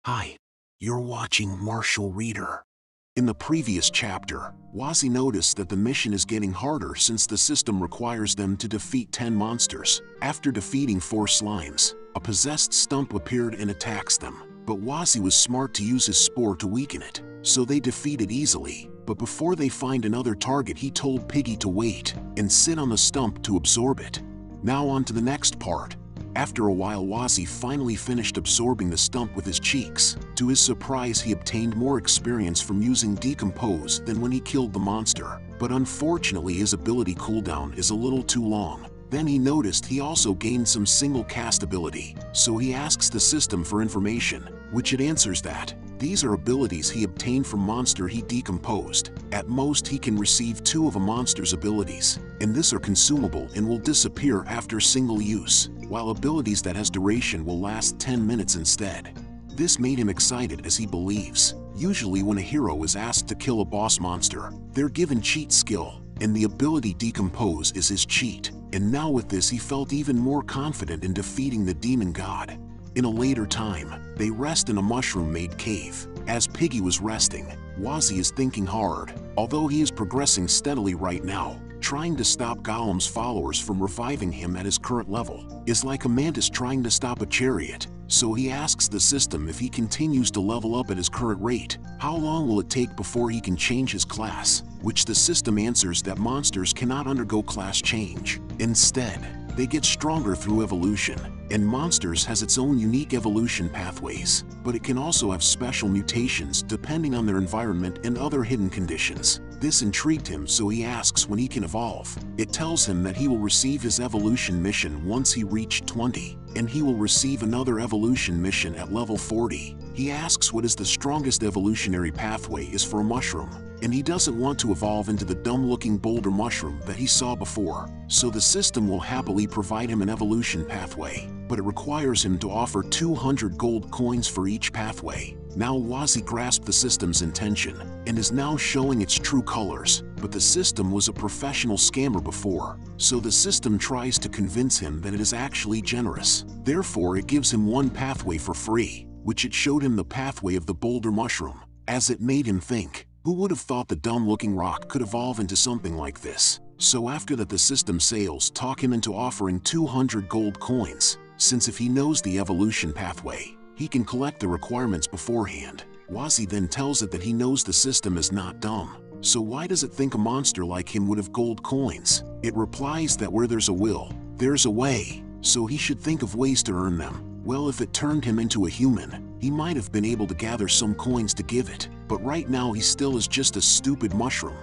Hi, you're watching Martial Reader. In the previous chapter, Wazzy noticed that the mission is getting harder since the system requires them to defeat 10 monsters. After defeating 4 slimes, a possessed stump appeared and attacks them. But Wazzy was smart to use his spore to weaken it, so they defeat it easily. But before they find another target, he told Piggy to wait and sit on the stump to absorb it. Now on to the next part. After a while, Wazzy finally finished absorbing the stump with his cheeks. To his surprise, he obtained more experience from using Decompose than when he killed the monster. But unfortunately, his ability cooldown is a little too long. Then he noticed he also gained some single cast ability, so he asks the system for information, which it answers that these are abilities he obtained from monster he decomposed. At most, he can receive 2 of a monster's abilities, and this are consumable and will disappear after single use, while abilities that has duration will last 10 minutes instead. This made him excited as he believes, usually when a hero is asked to kill a boss monster, they're given cheat skill, and the ability Decompose is his cheat. And now with this, he felt even more confident in defeating the demon god. In a later time, they rest in a mushroom-made cave. As Piggy was resting, Wazzy is thinking hard, although he is progressing steadily right now. Trying to stop Golem's followers from reviving him at his current level is like a mantis trying to stop a chariot. So he asks the system if he continues to level up at his current rate, how long will it take before he can change his class? Which the system answers that monsters cannot undergo class change. Instead, they get stronger through evolution, and monsters has its own unique evolution pathways, but it can also have special mutations depending on their environment and other hidden conditions. This intrigued him, so he asks when he can evolve. It tells him that he will receive his evolution mission once he reached 20, and he will receive another evolution mission at level 40. He asks what is the strongest evolutionary pathway is for a mushroom, and he doesn't want to evolve into the dumb-looking boulder mushroom that he saw before, so the system will happily provide him an evolution pathway, but it requires him to offer 200 gold coins for each pathway. Now Wazzy grasped the system's intention, and is now showing its true colors, but the system was a professional scammer before, so the system tries to convince him that it is actually generous. Therefore, it gives him 1 pathway for free, which it showed him the pathway of the boulder mushroom, as it made him think, who would have thought the dumb-looking rock could evolve into something like this? So after that, the system sales talk him into offering 200 gold coins, since if he knows the evolution pathway, he can collect the requirements beforehand. Wazzy then tells it that he knows the system is not dumb, so why does it think a monster like him would have gold coins? It replies that where there's a will, there's a way, so he should think of ways to earn them. Well, if it turned him into a human, he might have been able to gather some coins to give it, but right now he still is just a stupid mushroom.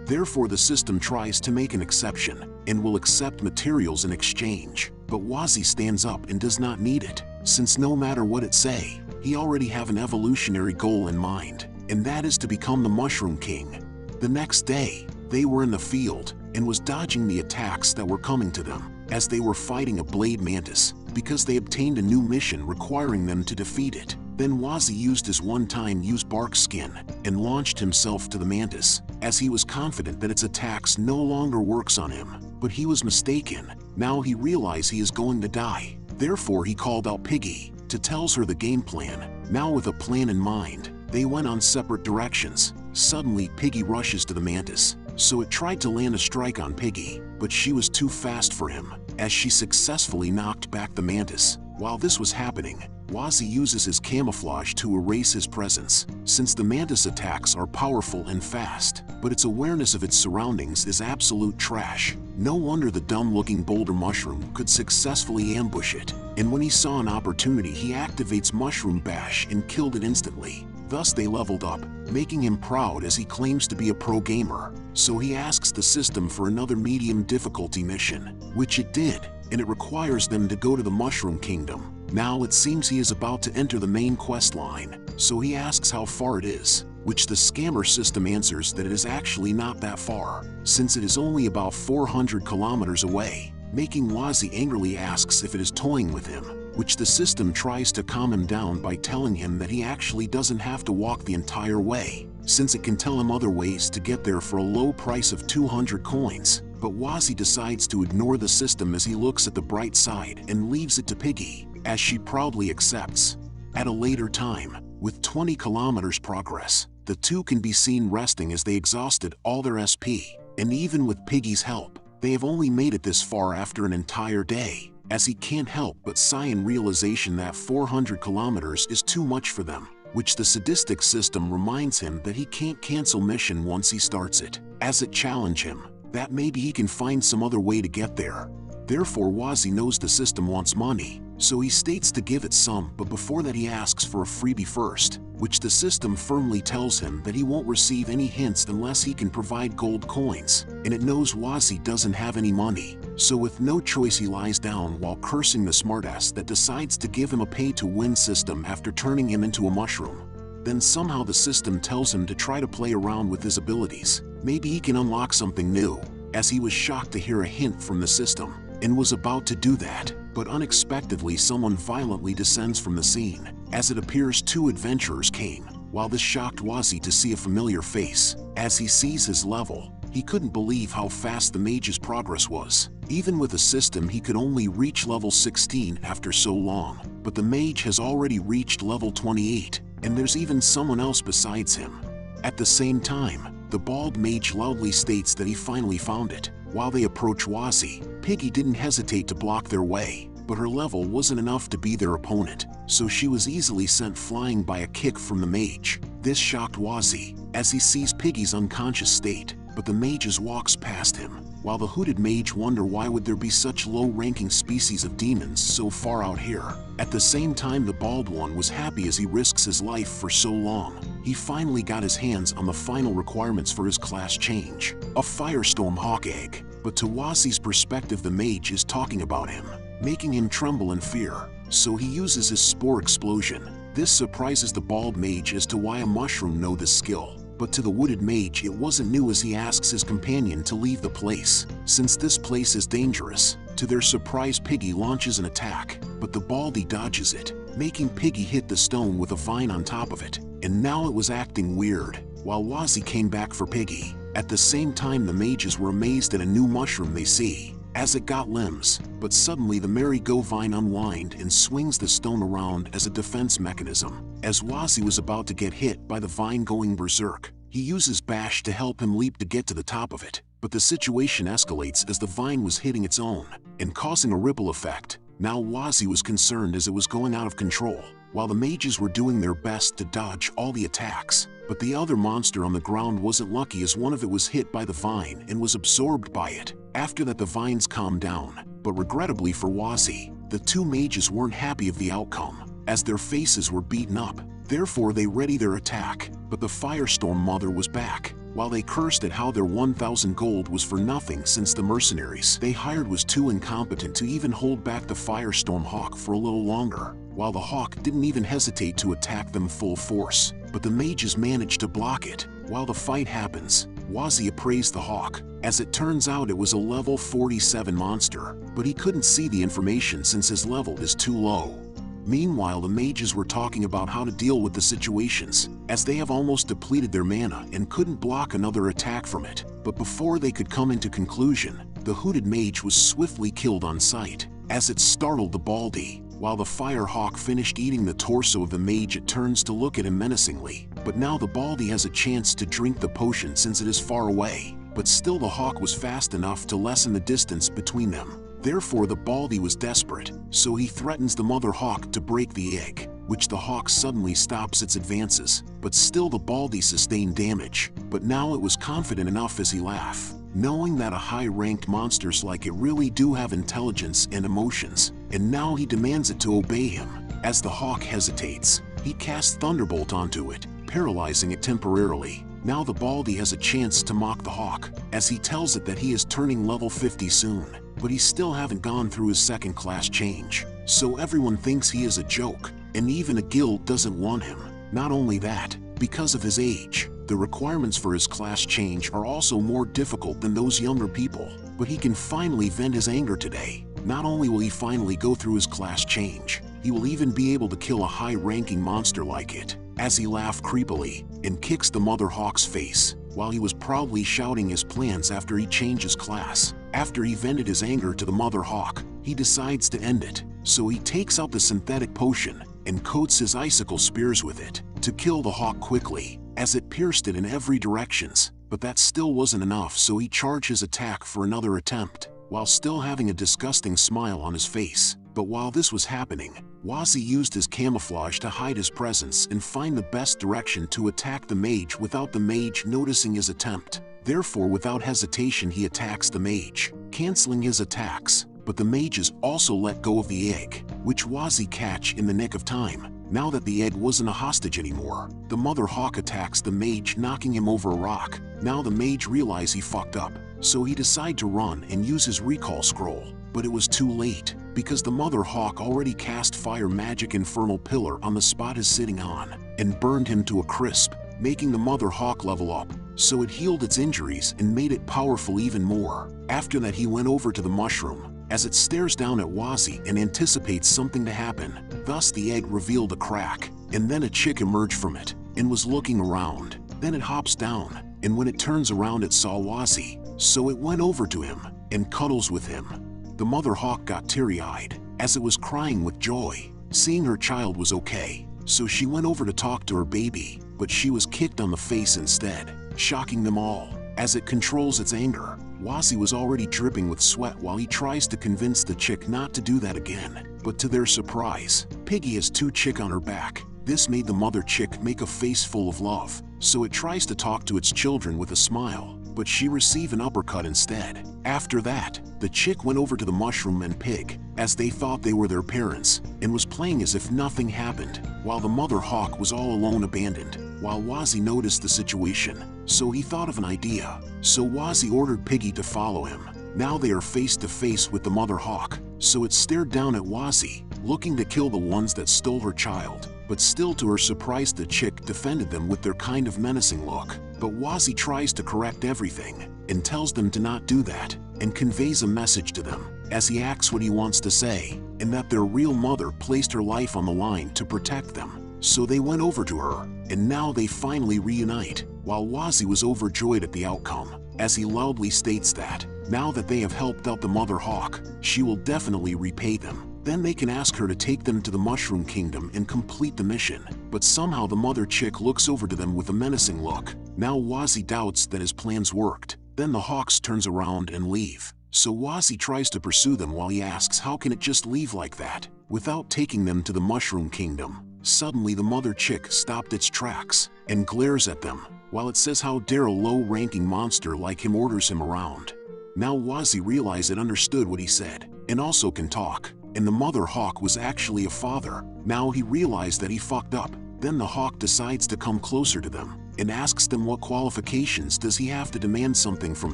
Therefore, the system tries to make an exception, and will accept materials in exchange. But Wazzy stands up and does not need it, since no matter what it say, he already have an evolutionary goal in mind, and that is to become the Mushroom King. The next day, they were in the field, and was dodging the attacks that were coming to them, as they were fighting a blade mantis, because they obtained a new mission requiring them to defeat it. Then Wazzy used his one-time use bark skin, and launched himself to the mantis, as he was confident that its attacks no longer works on him. But he was mistaken. Now he realized he is going to die. Therefore, he called out Piggy to tell her the game plan. Now with a plan in mind, they went on separate directions. Suddenly, Piggy rushes to the mantis, so it tried to land a strike on Piggy, but she was too fast for him, as she successfully knocked back the mantis. While this was happening, Wazzy uses his camouflage to erase his presence, since the mantis attacks are powerful and fast, but its awareness of its surroundings is absolute trash. No wonder the dumb-looking boulder mushroom could successfully ambush it, and when he saw an opportunity, he activates Mushroom Bash and killed it instantly. Thus they leveled up, making him proud as he claims to be a pro gamer. So he asks the system for another medium difficulty mission, which it did, and it requires them to go to the Mushroom Kingdom. Now it seems he is about to enter the main quest line, so he asks how far it is, which the scammer system answers that it is actually not that far, since it is only about 400 kilometers away, making Wazzy angrily asks if it is toying with him, which the system tries to calm him down by telling him that he actually doesn't have to walk the entire way, since it can tell him other ways to get there for a low price of 200 coins. But Wazzy decides to ignore the system as he looks at the bright side and leaves it to Piggy, as she proudly accepts. At a later time, With 20 kilometers progress, the two can be seen resting as they exhausted all their SP, and even with Piggy's help, they have only made it this far after an entire day, as he can't help but sigh in realization that 400 kilometers is too much for them, which the sadistic system reminds him that he can't cancel mission once he starts it, as it challenge him that maybe he can find some other way to get there. Therefore Wazzy knows the system wants money, so he states to give it some, but before that he asks for a freebie first, which the system firmly tells him that he won't receive any hints unless he can provide gold coins, and it knows Wazzy doesn't have any money, so with no choice he lies down while cursing the smartass that decides to give him a pay-to-win system after turning him into a mushroom. Then somehow the system tells him to try to play around with his abilities, maybe he can unlock something new, as he was shocked to hear a hint from the system, and was about to do that, but unexpectedly someone violently descends from the scene. As it appears 2 adventurers came, while this shocked Wazzy to see a familiar face. As he sees his level, he couldn't believe how fast the mage's progress was. Even with a system he could only reach level 16 after so long, but the mage has already reached level 28, and there's even someone else besides him. At the same time, the bald mage loudly states that he finally found it. While they approach Wazzy, Piggy didn't hesitate to block their way, but her level wasn't enough to be their opponent, so she was easily sent flying by a kick from the mage. This shocked Wazzy, as he sees Piggy's unconscious state, but the mage walks past him, while the hooded mage wonder why would there be such low-ranking species of demons so far out here. At the same time the bald one was happy as he risks his life for so long. He finally got his hands on the final requirements for his class change, a Firestorm Hawk egg, but to Wazzy's perspective the mage is talking about him, making him tremble in fear, so he uses his Spore Explosion. This surprises the bald mage as to why a mushroom know this skill, but to the wooded mage it wasn't new as he asks his companion to leave the place, since this place is dangerous. To their surprise Piggy launches an attack, but the baldy dodges it, making Piggy hit the stone with a vine on top of it, and now it was acting weird, while Wazzy came back for Piggy. At the same time the mages were amazed at a new mushroom they see, as it got limbs, but suddenly the merry-go vine unwind and swings the stone around as a defense mechanism. As Wazzy was about to get hit by the vine going berserk, he uses Bash to help him leap to get to the top of it, but the situation escalates as the vine was hitting its own, and causing a ripple effect. Now Wazzy was concerned as it was going out of control, while the mages were doing their best to dodge all the attacks, but the other monster on the ground wasn't lucky as one of it was hit by the vine and was absorbed by it. After that the vines calmed down, but regrettably for Wazzy, the 2 mages weren't happy of the outcome, as their faces were beaten up. Therefore they ready their attack, but the Firestorm Mother was back, while they cursed at how their 1,000 gold was for nothing since the mercenaries they hired was too incompetent to even hold back the Firestorm Hawk for a little longer, while the Hawk didn't even hesitate to attack them full force, but the mages managed to block it. While the fight happens, Wazzy appraised the Hawk. As it turns out it was a level 47 monster, but he couldn't see the information since his level is too low. Meanwhile the mages were talking about how to deal with the situations, as they have almost depleted their mana and couldn't block another attack from it. But before they could come into conclusion, the hooded mage was swiftly killed on sight, as it startled the baldy. While the Fire Hawk finished eating the torso of the mage it turns to look at him menacingly, but now the baldy has a chance to drink the potion since it is far away, but still the Hawk was fast enough to lessen the distance between them. Therefore the baldy was desperate, so he threatens the mother hawk to break the egg, which the hawk suddenly stops its advances, but still the baldy sustained damage. But now it was confident enough as he laughed, knowing that a high-ranked monsters like it really do have intelligence and emotions, and now he demands it to obey him. As the hawk hesitates, he casts Thunderbolt onto it, paralyzing it temporarily. Now the baldy has a chance to mock the hawk, as he tells it that he is turning level 50 soon, but he still haven't gone through his second class change, so everyone thinks he is a joke, and even a guild doesn't want him. Not only that, because of his age, the requirements for his class change are also more difficult than those younger people, but he can finally vent his anger today. Not only will he finally go through his class change, he will even be able to kill a high-ranking monster like it, as he laughs creepily and kicks the mother hawk's face, while he was proudly shouting his plans after he changes class. After he vented his anger to the mother hawk, he decides to end it, so he takes out the synthetic potion, and coats his icicle spears with it to kill the hawk quickly, as it pierced it in every directions. But that still wasn't enough, so he charged his attack for another attempt, while still having a disgusting smile on his face. But while this was happening, Wazzy used his camouflage to hide his presence and find the best direction to attack the mage without the mage noticing his attempt. Therefore, without hesitation, he attacks the mage, canceling his attacks. But the mages also let go of the egg, which Wazzy catch in the nick of time. Now that the egg wasn't a hostage anymore, the mother hawk attacks the mage, knocking him over a rock. Now the mage realized he fucked up, so he decided to run and use his recall scroll. But it was too late, because the mother hawk already cast fire magic infernal pillar on the spot he's sitting on, and burned him to a crisp, making the mother hawk level up. So it healed its injuries and made it powerful even more. After that, he went over to the mushroom, as it stares down at Wazzy and anticipates something to happen. Thus the egg revealed a crack, and then a chick emerged from it, and was looking around. Then it hops down, and when it turns around it saw Wazzy, so it went over to him, and cuddles with him. The mother hawk got teary-eyed, as it was crying with joy, seeing her child was okay. So she went over to talk to her baby, but she was kicked on the face instead, shocking them all. As it controls its anger, Wazzy was already dripping with sweat while he tries to convince the chick not to do that again. But to their surprise, Piggy has two chick on her back. This made the mother chick make a face full of love, so it tries to talk to its children with a smile, but she received an uppercut instead. After that, the chick went over to the mushroom and pig, as they thought they were their parents, and was playing as if nothing happened, while the mother hawk was all alone, abandoned. While Wazzy noticed the situation, so he thought of an idea. So Wazzy ordered Piggy to follow him. Now they are face to face with the mother hawk, so it stared down at Wazzy, looking to kill the ones that stole her child. But still, to her surprise, the chick defended them with their kind of menacing look. But Wazzy tries to correct everything, and tells them to not do that, and conveys a message to them, as he asks what he wants to say, and that their real mother placed her life on the line to protect them. So they went over to her, and now they finally reunite, while Wazzy was overjoyed at the outcome, as he loudly states that, now that they have helped out the mother hawk, she will definitely repay them. Then they can ask her to take them to the Mushroom Kingdom and complete the mission. But somehow the mother chick looks over to them with a menacing look. Now Wazzy doubts that his plans worked. Then the hawks turns around and leave. So Wazzy tries to pursue them while he asks how can it just leave like that, without taking them to the Mushroom Kingdom. Suddenly the mother chick stopped its tracks, and glares at them, while it says how dare a low-ranking monster like him orders him around. Now Wazzy realized it understood what he said, and also can talk. And the mother hawk was actually a father. Now he realized that he fucked up. Then the hawk decides to come closer to them, and asks them what qualifications does he have to demand something from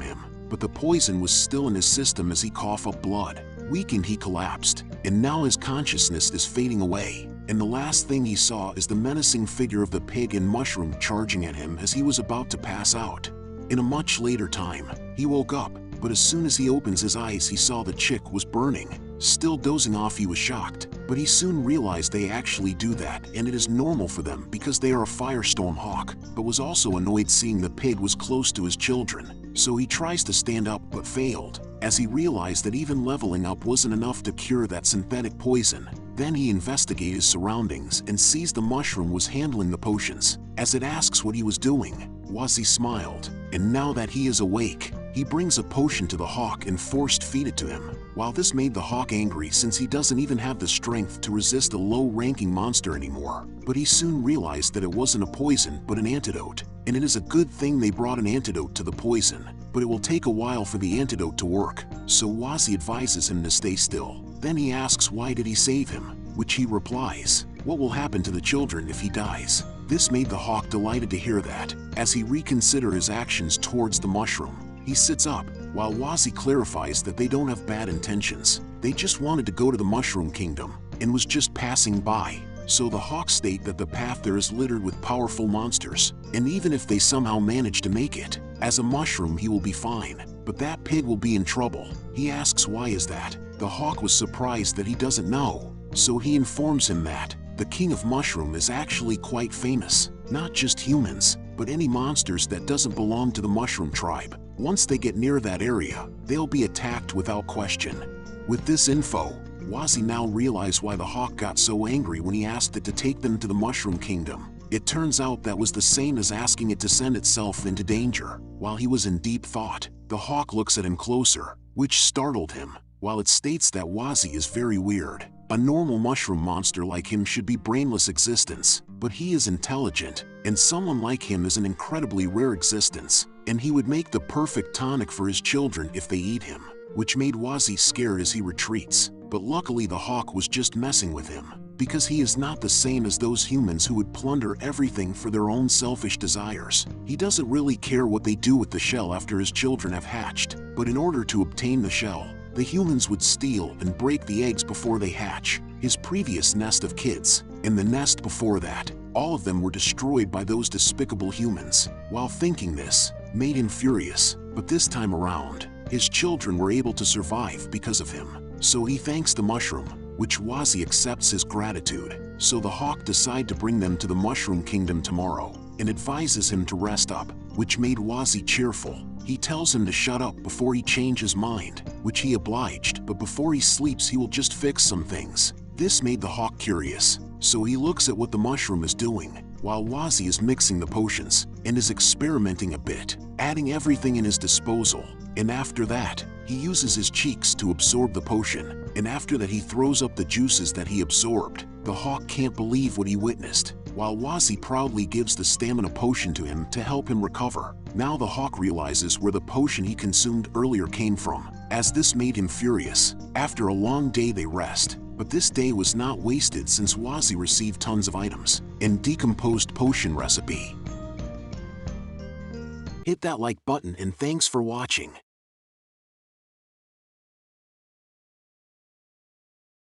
him. But the poison was still in his system as he coughed up blood. Weakened, he collapsed, and now his consciousness is fading away. And the last thing he saw is the menacing figure of the pig and mushroom charging at him as he was about to pass out. In a much later time, he woke up, but as soon as he opens his eyes he saw the chick was burning. Still dozing off, he was shocked, but he soon realized they actually do that and it is normal for them because they are a firestorm hawk, but was also annoyed seeing the pig was close to his children. So he tries to stand up but failed, as he realized that even leveling up wasn't enough to cure that synthetic poison. Then he investigates his surroundings and sees the mushroom was handling the potions. As it asks what he was doing, Wazzy smiled, and now that he is awake, he brings a potion to the hawk and forced feed it to him. While this made the hawk angry since he doesn't even have the strength to resist a low-ranking monster anymore. But he soon realized that it wasn't a poison but an antidote, and it is a good thing they brought an antidote to the poison. But it will take a while for the antidote to work, so Wazzy advises him to stay still. Then he asks why did he save him, which he replies, what will happen to the children if he dies? This made the hawk delighted to hear that, as he reconsiders his actions towards the mushroom. He sits up, while Wazzy clarifies that they don't have bad intentions. They just wanted to go to the Mushroom Kingdom, and was just passing by. So the hawks state that the path there is littered with powerful monsters, and even if they somehow manage to make it, as a mushroom he will be fine, but that pig will be in trouble. He asks why is that? The hawk was surprised that he doesn't know, so he informs him that the king of mushroom is actually quite famous, not just humans, but any monsters that doesn't belong to the mushroom tribe. Once they get near that area, they'll be attacked without question. With this info, Wazzy now realized why the hawk got so angry when he asked it to take them to the Mushroom Kingdom. It turns out that was the same as asking it to send itself into danger. While he was in deep thought, the hawk looks at him closer, which startled him. While it states that Wazzy is very weird, a normal mushroom monster like him should be brainless existence, but he is intelligent, and someone like him is an incredibly rare existence, and he would make the perfect tonic for his children if they eat him, which made Wazzy scared as he retreats. But luckily the hawk was just messing with him, because he is not the same as those humans who would plunder everything for their own selfish desires. He doesn't really care what they do with the shell after his children have hatched, but in order to obtain the shell, the humans would steal and break the eggs before they hatch. His previous nest of kids, and the nest before that, all of them were destroyed by those despicable humans. While thinking this, made him furious, but this time around, his children were able to survive because of him. So he thanks the mushroom, which Wazzy accepts his gratitude. So the hawk decides to bring them to the Mushroom Kingdom tomorrow, and advises him to rest up, which made Wazzy cheerful. He tells him to shut up before he changes his mind, which he obliged, but before he sleeps he will just fix some things. This made the hawk curious, so he looks at what the mushroom is doing, while Wazzy is mixing the potions, and is experimenting a bit, adding everything in his disposal, and after that, he uses his cheeks to absorb the potion, and after that he throws up the juices that he absorbed. The hawk can't believe what he witnessed, while Wazzy proudly gives the stamina potion to him to help him recover. Now the hawk realizes where the potion he consumed earlier came from, as this made him furious. After a long day they rest, but this day was not wasted since Wazzy received tons of items and decomposed potion recipe. Hit that like button and thanks for watching.